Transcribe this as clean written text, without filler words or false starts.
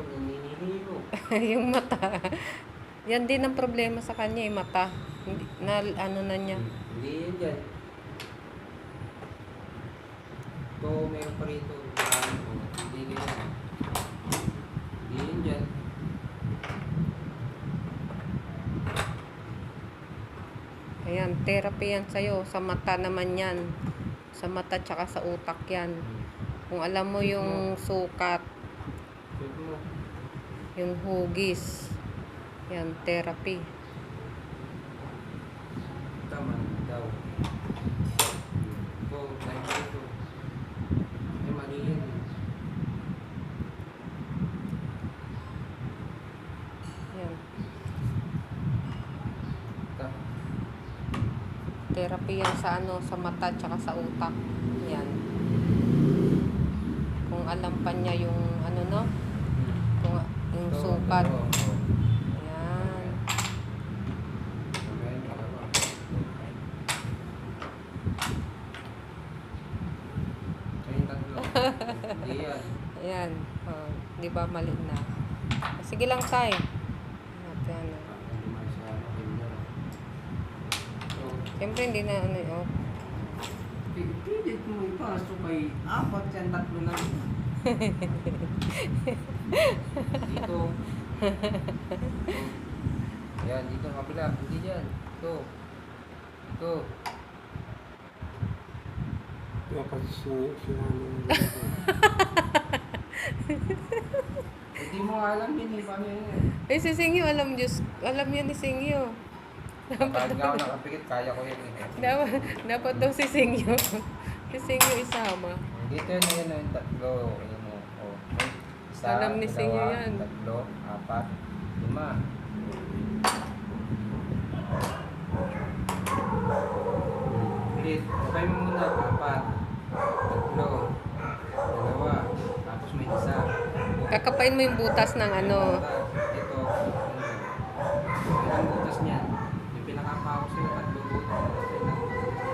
naninihilo. Yung mata. Yan din ang problema sa kanya, yung mata. Hindi, na ano na niya. Hindi yan dyan. Ito, meron pa rito. Hindi ganyan. Hindi yan dyan. Ayan, therapy yan sa'yo. Sa mata naman yan. Sa mata tsaka sa utak yan. Kung alam mo yung sukat, Check mo. yung hugis, yan, therapy. Tama daw. Ito, tayo dito. Ay, mali yan. Yan. Ito. Therapy yan sa ano, sa mata tsaka sa utak. Yan. Kung alam pa niya yung ano no, kung yung Ito, sukat. ito. Yan. Okay, dalawa. Ay, yung tatlo. Hindi yan. Ayan. Oh, di ba mali na? Sige lang tayo. Yan. Hindi masyado ganda. Ito. Siyempre hindi na ano oh. Pilit mo ipasok kay apat yan, tatlo lang. Dito. Ayan, dito kabila. Hindi dyan. Ito. Ito. Dapat sinano. Hindi mo nga alam din eh. Paano yun? Eh si Singyo, alam yan ni Singyo. Kapag nga ako nakapikit, kaya ko yun eh. Dapat daw si Singyo. Si Singyo isama. Dito yun, yun, yung tatlo. Ayan mo. Oh. Isa, Alam ni Singyo dalawa, yan. tatlo, apat, lima. Ulit. Okay mo muna. Apat, tatlo, dalawa, tapos may isa. Kakapain mo yung butas ng ano. Apat,